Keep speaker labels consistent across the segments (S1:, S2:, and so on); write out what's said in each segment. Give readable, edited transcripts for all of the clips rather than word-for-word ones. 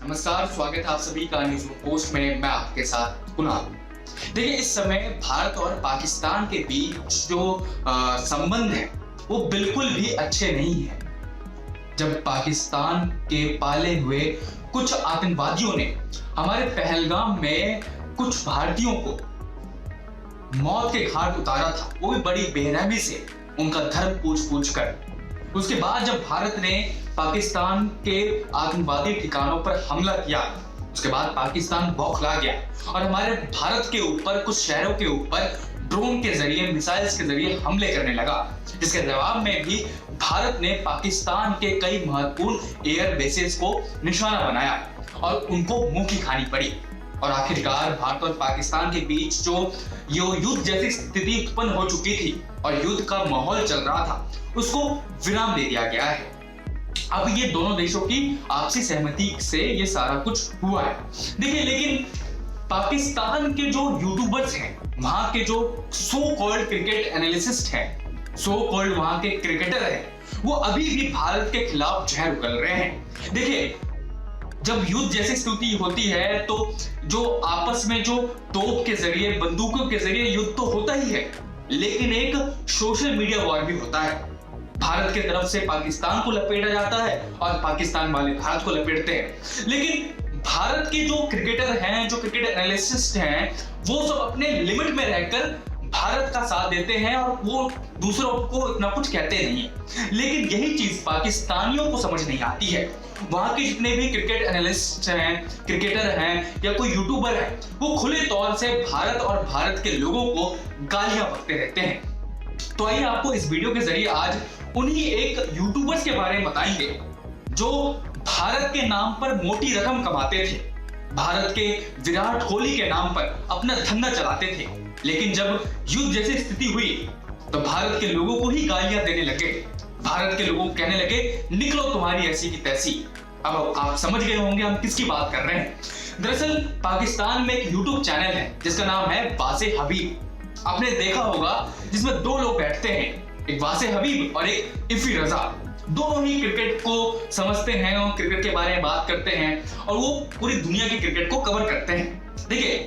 S1: नमस्कार, स्वागत है आप सभी का न्यूज पोस्ट में। मैं आपके साथ कुणाल। देखिए, इस समय भारत और पाकिस्तान के बीच जो संबंध है वो बिल्कुल भी अच्छे नहीं है। जब पाकिस्तान के पाले हुए कुछ आतंकवादियों ने हमारे पहलगाम में कुछ भारतीयों को मौत के घाट उतारा था, वो भी बड़ी बेरहमी से उनका धर्म पूछ कर। उसके बाद जब भारत ने पाकिस्तान के आतंकवादी ठिकानों पर हमला किया, उसके बाद पाकिस्तान बौखला गया और हमारे भारत के ऊपर, कुछ शहरों के ऊपर ड्रोन के जरिए, मिसाइल्स के जरिए हमले करने लगा, जिसके जवाब में भी भारत ने पाकिस्तान के कई महत्वपूर्ण एयर बेसेस को निशाना बनाया और उनको मुंह की खानी पड़ी। और आखिरकार भारत और पाकिस्तान के बीच जो युद्ध जैसी स्थिति उत्पन्न हो चुकी थी और युद्ध का माहौल चल रहा था, उसको विराम दे दिया गया है। अब ये दोनों देशों की आपसी सहमति से ये सारा कुछ हुआ है। देखिए, लेकिन पाकिस्तान के जो यूट्यूबर्स हैं, वहां के जो सो कॉल्ड क्रिकेट एनालिसिस्ट हैं, सो कॉल्ड वहां के क्रिकेटर हैं, वो अभी भी भारत के खिलाफ जहर उगल रहे हैं। देखिए, जब युद्ध जैसी स्थिति होती है तो जो आपस में जो तोप के जरिए, बंदूकों के जरिए युद्ध तो होता ही है, लेकिन एक सोशल मीडिया वॉर भी होता है। भारत की तरफ से पाकिस्तान को लपेटा जाता है और पाकिस्तान वाले भारत को लपेटते हैं। लेकिन भारत के जो क्रिकेटर हैं, जो क्रिकेट एनालिस्ट हैं, वो सब अपने लिमिट में रहकर भारत का साथ देते हैं और वो दूसरों को इतना कुछ कहते नहीं है। लेकिन यही चीज पाकिस्तानियों को समझ नहीं आती है। वहां के जितने भी क्रिकेट एनालिस्ट हैं, क्रिकेटर हैं या कोई यूट्यूबर है, वो खुले तौर से भारत और भारत के लोगों को गालियां बकते रहते हैं। तो आइए आपको इस वीडियो के जरिए आज उन्हीं एक यूट्यूबर्स के बारे में बताएंगे जो भारत के नाम पर मोटी रकम कमाते थे, भारत के विराट कोहली के नाम पर अपना धंधा चलाते थे, लेकिन जब युद्ध जैसी स्थिति हुई तो भारत के लोगों को ही गालियां देने लगे। भारत के लोगों को कहने लगे, निकलो तुम्हारी ऐसी की तैसी। अब आप समझ गए होंगे हम किसकी बात कर रहे हैं। दरअसल पाकिस्तान में एक यूट्यूब चैनल है जिसका नाम है वासे हबीब। आपने देखा होगा, जिसमें दो लोग बैठते हैं, एक वासे हबीब और एक इफी रजा। दोनों ही क्रिकेट को समझते हैं और क्रिकेट के बारे में बात करते हैं और वो पूरी दुनिया की क्रिकेट को कवर करते हैं। देखिए,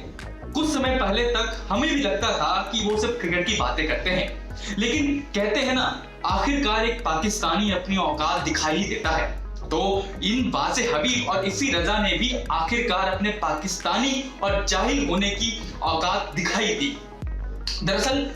S1: कुछ समय पहले तक हमें भी लगता था कि वो सिर्फ क्रिकेट की बातें करते हैं, लेकिन कहते हैं ना, आखिरकार एक पाकिस्तानी अपनी औकात दिखाई ही देता है। तो इन वासे हबीब और इफी रजा ने भी आखिरकार अपने पाकिस्तानी और जाहिल होने की औकात दिखाई दी। दरअसल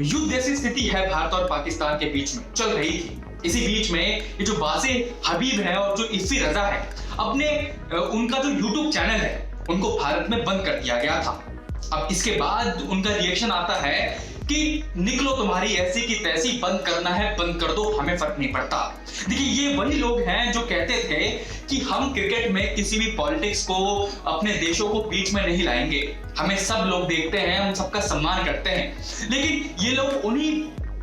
S1: युद्ध जैसी स्थिति है भारत और पाकिस्तान के बीच में चल रही थी। इसी बीच में ये जो वासे हबीब है और जो इफी रजा है, अपने उनका जो यूट्यूब चैनल है उनको भारत में बंद कर दिया गया था। अब इसके बाद उनका रिएक्शन आता है कि निकलो तुम्हारी ऐसी की तैसी, बंद करना है बंद कर दो, हमें फर्क नहीं पड़ता। देखिए, ये वही लोग हैं जो कहते थे कि हम क्रिकेट में किसी भी पॉलिटिक्स को, अपने देशों को बीच में नहीं लाएंगे, हमें सब लोग देखते हैं, हम सबका सम्मान करते हैं। लेकिन ये लोग उन्हीं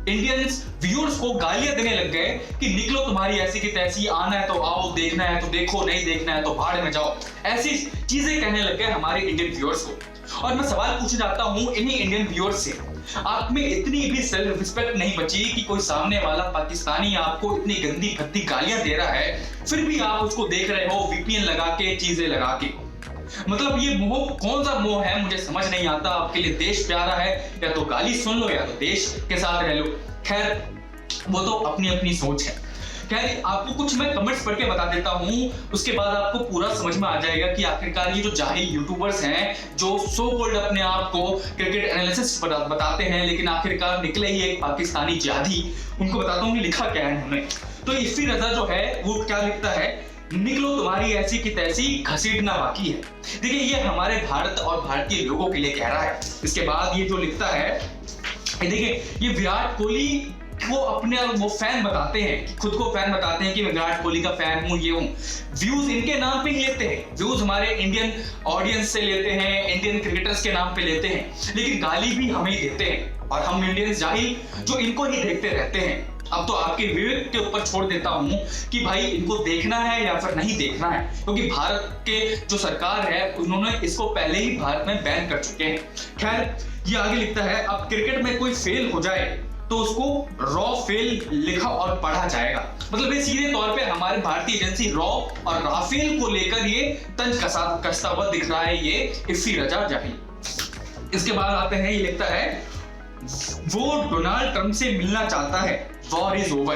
S1: इंडियंस व्यूअर्स को गालियां देने लग गए कि निकलो तुम्हारी ऐसी की तैसी, आना है तो आओ, देखना है तो देखो, नहीं देखना है तो भाड़ में जाओ। ऐसी चीजें कहने लग गए हमारे इंडियन व्यूअर्स को। और मैं सवाल पूछना चाहता हूं इन्हीं इंडियन व्यूअर्स से, आप में इतनी भी सेल्फ रिस्पेक्ट नहीं बची कि कोई सामने वाला पाकिस्तानी आपको इतनी गंदी भद्दी गालियां दे रहा है, फिर भी आप उसको देख रहे हो वीपीएन लगा के, चीजें लगा के। मतलब ये मोह कौन सा मोह है, मुझे समझ नहीं आता। आपके लिए देश प्यारा है, या तो गाली सुन लो या तो देश के साथ रह लो। खैर, वो तो अपनी अपनी सोच है। खैर, आपको कुछ मैं कमेंट्स पढ़ के बता देता हूं, उसके बाद आपको पूरा समझ में आ जाएगा कि आखिरकार ये जो जाहिल यूट्यूबर्स हैं, जो सो कॉल्ड अपने आप को क्रिकेट एनालिसिस्ट बताते हैं, लेकिन आखिरकार निकले ही एक पाकिस्तानी जिहादी, उनको बताता हूं कि लिखा क्या है उन्होंने। तो इफी रजा जो है वो क्या लिखता है, निकलो तुम्हारी ऐसी की तैसी, घसीटना बाकी है। देखिए, ये हमारे भारत और भारतीय लोगों के लिए कह रहा है। इसके बाद ये जो लिखता है, देखिए, ये विराट कोहली वो अपने वो फैन बताते हैं, खुद को फैन बताते हैं कि मैं विराट कोहली का फैन हूं, ये हूं। व्यूज इनके नाम पे ही लेते हैं, व्यूज हमारे इंडियन ऑडियंस से लेते हैं, इंडियन क्रिकेटर्स के नाम पे लेते हैं, लेकिन गाली भी हमें ही देते हैं और हम इंडियंस जाहिल जो इनको ही देखते रहते हैं। अब तो आपके विवेक के ऊपर छोड़ देता हूं कि भाई इनको देखना है या फिर नहीं देखना है, क्योंकि भारत के जो सरकार है उन्होंने इसको पहले ही भारत में बैन कर चुके हैं। खैर, ये आगे लिखता है, अब क्रिकेट में कोई फेल हो जाए तो उसको रॉ फेल लिखा और पढ़ा जाएगा। मतलब ये सीधे तौर पे हमारे भारतीय एजेंसी रॉ और राफेल को लेकर ये तंज कसता हुआ दिख रहा है ये इफ्फी रजा जाहिल। इसके बाद आते हैं, ये लिखता है वो डोनाल्ड ट्रंप से मिलना चाहता है, वॉर इज ओवर।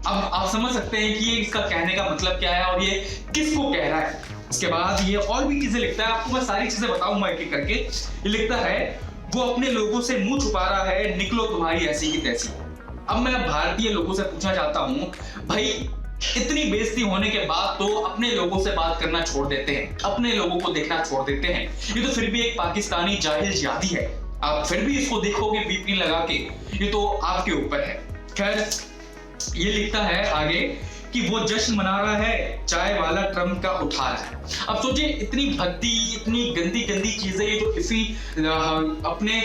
S1: अब आप समझ सकते हैं कि ये इसका कहने का मतलब क्या है और ये किसको कह रहा है। इसके बाद ये और भी चीजें लिखता है, आपको मैं सारी चीजें बताऊंगा एक एक करके। ये लिखता है वो अपने लोगों से मुंह छुपा रहा है, निकलो तुम्हारी ऐसी की तैसी। अब मैं भारतीय लोगों से पूछना चाहता हूं, भाई इतनी बेइज्जती होने के बाद तो अपने लोगों से बात करना छोड़ देते हैं, अपने लोगों को देखना छोड़ देते हैं। ये तो फिर भी एक पाकिस्तानी जाहिल जिहादी है, आप फिर भी इसको देखोगे VPN लगा के, ये तो आपके ऊपर है। खैर ये लिखता है आगे कि वो जश्न मना रहा है, चाय वाला ट्रम्प का उठा रहा है। अब सोचिए इतनी भद्दी, इतनी गंदी गंदी चीजें ये जो इफी अपने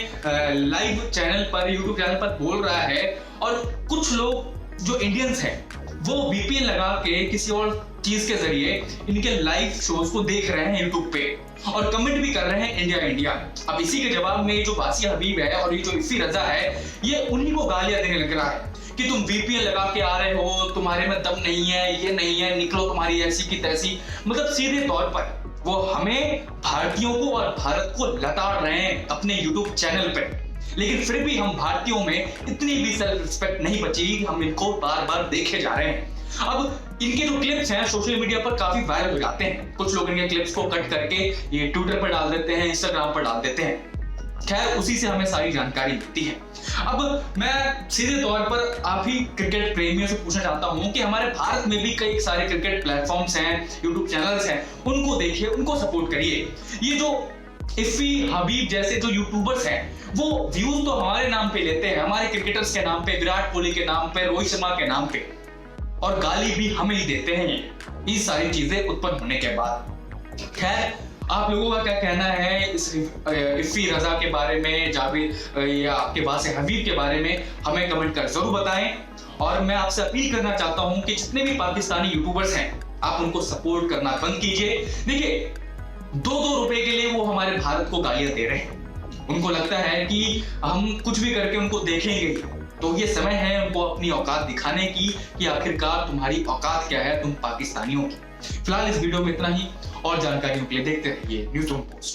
S1: लाइव चैनल पर, यूट्यूब चैनल पर बोल रहा है, और कुछ लोग जो इंडियंस हैं वो VPN लगा के किसी और चीज के जरिए इनके लाइव शोज को देख रहे हैं यूट्यूब पे और कमेंट भी कर रहे हैं इंडिया इंडिया। अब इसी के जवाब में जो बासिया हबीब है और ये जो इफ्फी रजा है, ये उन्हीं को गालियां देने लग रहा है कि तुम VPN लगा के आ रहे हो, तुम्हारे में दम नहीं है, ये नहीं है, निकलो तुम्हारी ऐसी की तैसी। मतलब सीधे तौर पर वो हमें भारतीयों को और भारत को लताड़ रहे हैं अपने YouTube चैनल पे। लेकिन फिर भी हम भारतीयों में इतनी भी सेल्फ रिस्पेक्ट नहीं बची कि हम इनको बार बार देखे जा रहे हैं। अब इनके जो क्लिप्स हैं सोशल मीडिया पर काफी वायरल हो जाते हैं, कुछ लोग इनके क्लिप्स को कट करके ये ट्विटर पर डाल देते हैं, इंस्टाग्राम पर डाल देते हैं। खैर उसी से हमें सारी जानकारी मिलती है। अब मैं सीधे तौर पर आप ही क्रिकेट प्रेमियों से पूछना चाहता हूं कि हमारे भारत में भी कई सारे क्रिकेट प्लेटफॉर्म्स हैं, यूट्यूब चैनल्स हैं, उनको देखिए, उनको सपोर्ट करिए। ये जो इफ्फी हबीब जैसे जो यूट्यूबर्स हैं वो व्यूज तो हमारे नाम पे लेते हैं, हमारे क्रिकेटर्स के नाम पे, विराट कोहली के नाम पे, रोहित शर्मा के नाम पे, और गाली भी हमें ही देते हैं ये सारी चीजें उत्पन्न होने के बाद। खैर आप लोगों का क्या कहना है इस इफ्फी रजा के बारे में, जावेद या आपके वासिया हबीब के बारे में, हमें कमेंट कर जरूर बताएं। और मैं आपसे अपील करना चाहता हूं कि जितने भी पाकिस्तानी यूट्यूबर्स हैं आप उनको सपोर्ट करना बंद कीजिए। देखिए 2-2 रुपए के लिए वो हमारे भारत को गालियां दे रहे हैं, उनको लगता है कि हम कुछ भी करके उनको देखेंगे, तो ये समय है उनको अपनी औकात दिखाने की कि आखिरकार तुम्हारी औकात क्या है तुम पाकिस्तानियों की। फिलहाल इस वीडियो में इतना ही, और जानकारियों के लिए देखते रहिए न्यूज़ ऑन पोस्ट।